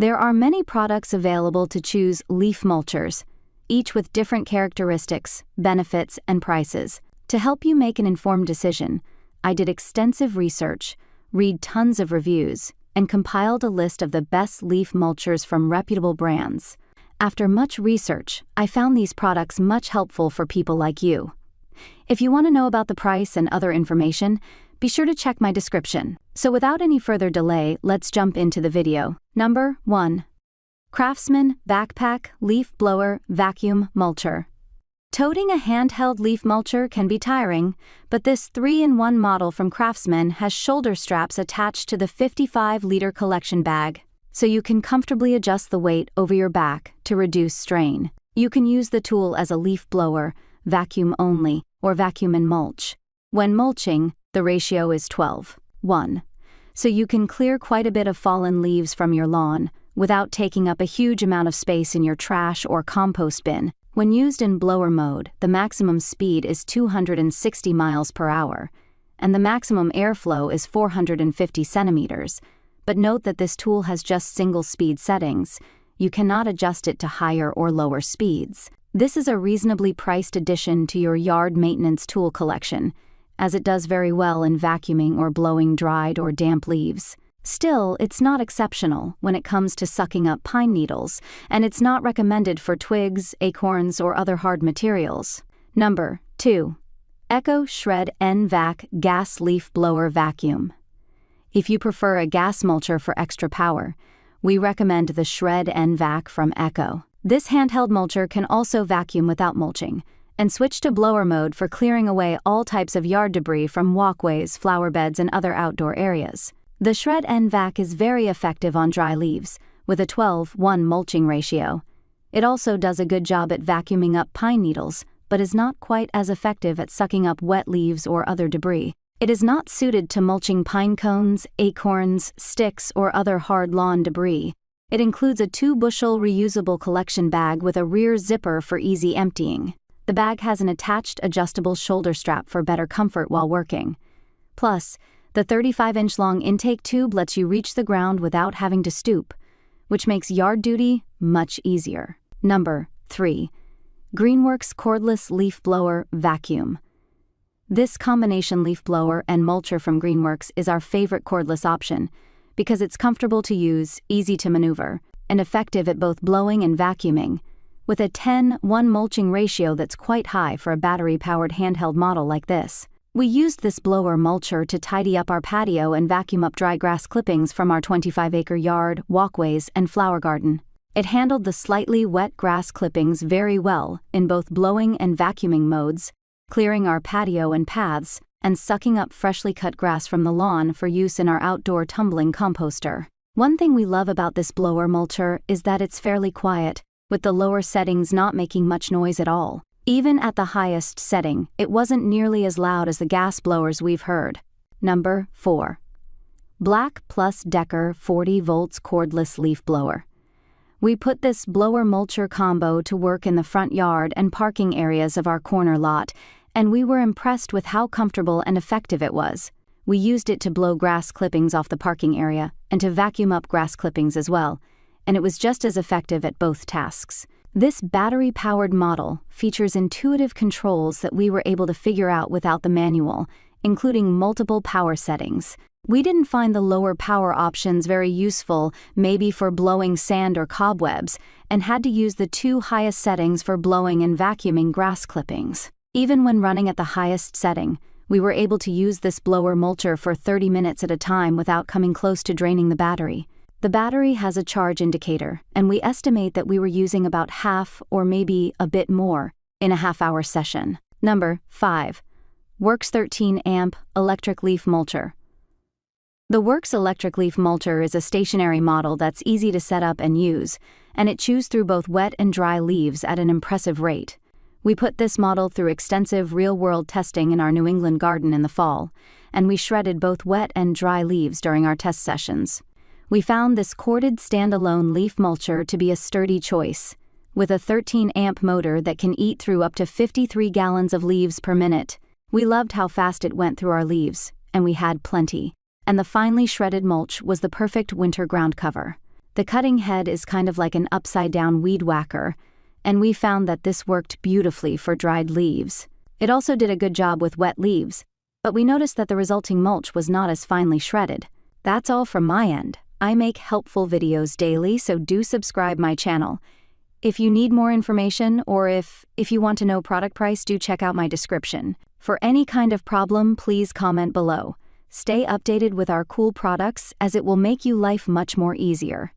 There are many products available to choose leaf mulchers, each with different characteristics, benefits, and prices. To help you make an informed decision, I did extensive research, read tons of reviews, and compiled a list of the best leaf mulchers from reputable brands. After much research, I found these products much helpful for people like you. If you want to know about the price and other information, be sure to check my description. So without any further delay, let's jump into the video. Number 1. Craftsman Backpack Leaf Blower Vacuum Mulcher. Toting a handheld leaf mulcher can be tiring, but this 3-in-1 model from Craftsman has shoulder straps attached to the 55-liter collection bag, so you can comfortably adjust the weight over your back to reduce strain. You can use the tool as a leaf blower, vacuum only, or vacuum and mulch. When mulching, the ratio is 12:1, so you can clear quite a bit of fallen leaves from your lawn without taking up a huge amount of space in your trash or compost bin. When used in blower mode, the maximum speed is 260 miles per hour, and the maximum airflow is 450 centimeters. But note that this tool has just single-speed settings. You cannot adjust it to higher or lower speeds. This is a reasonably priced addition to your yard maintenance tool collection, as it does very well in vacuuming or blowing dried or damp leaves. Still, it's not exceptional when it comes to sucking up pine needles, and it's not recommended for twigs, acorns, or other hard materials. Number 2. Echo Shred-n-Vac Gas Leaf Blower Vacuum. If you prefer a gas mulcher for extra power, we recommend the Shred-n-Vac from Echo. This handheld mulcher can also vacuum without mulching, and switch to blower mode for clearing away all types of yard debris from walkways, flower beds, and other outdoor areas. The Shred-n-Vac is very effective on dry leaves, with a 12:1 mulching ratio. It also does a good job at vacuuming up pine needles, but is not quite as effective at sucking up wet leaves or other debris. It is not suited to mulching pine cones, acorns, sticks, or other hard lawn debris. It includes a 2-bushel reusable collection bag with a rear zipper for easy emptying. The bag has an attached adjustable shoulder strap for better comfort while working. Plus, the 35-inch long intake tube lets you reach the ground without having to stoop, which makes yard duty much easier. Number 3. Greenworks Cordless Leaf Blower Vacuum. This combination leaf blower and mulcher from Greenworks is our favorite cordless option because it's comfortable to use, easy to maneuver, and effective at both blowing and vacuuming, with a 10:1 mulching ratio that's quite high for a battery-powered handheld model like this. We used this blower mulcher to tidy up our patio and vacuum up dry grass clippings from our 25-acre yard, walkways, and flower garden. It handled the slightly wet grass clippings very well in both blowing and vacuuming modes, clearing our patio and paths, and sucking up freshly cut grass from the lawn for use in our outdoor tumbling composter. One thing we love about this blower mulcher is that it's fairly quiet, with the lower settings not making much noise at all. Even at the highest setting, it wasn't nearly as loud as the gas blowers we've heard. Number 4. Black+Decker 40 volts cordless leaf blower. We put this blower mulcher combo to work in the front yard and parking areas of our corner lot, and we were impressed with how comfortable and effective it was. We used it to blow grass clippings off the parking area and to vacuum up grass clippings as well, and it was just as effective at both tasks. This battery-powered model features intuitive controls that we were able to figure out without the manual, including multiple power settings. We didn't find the lower power options very useful, maybe for blowing sand or cobwebs, and had to use the 2 highest settings for blowing and vacuuming grass clippings. Even when running at the highest setting, we were able to use this blower mulcher for 30 minutes at a time without coming close to draining the battery. The battery has a charge indicator, and we estimate that we were using about half or maybe a bit more in a half-hour session. Number 5. WORX 13-amp electric leaf mulcher. The WORX electric leaf mulcher is a stationary model that's easy to set up and use, and it chews through both wet and dry leaves at an impressive rate. We put this model through extensive real-world testing in our New England garden in the fall, and we shredded both wet and dry leaves during our test sessions. We found this corded standalone leaf mulcher to be a sturdy choice, with a 13-amp motor that can eat through up to 53 gallons of leaves per minute. We loved how fast it went through our leaves, and we had plenty. And the finely shredded mulch was the perfect winter ground cover. The cutting head is kind of like an upside-down weed whacker, and we found that this worked beautifully for dried leaves. It also did a good job with wet leaves, but we noticed that the resulting mulch was not as finely shredded. That's all from my end. I make helpful videos daily, so do subscribe my channel. If you need more information or if you want to know product price, do check out my description. For any kind of problem, please comment below. Stay updated with our cool products as it will make you life much more easier.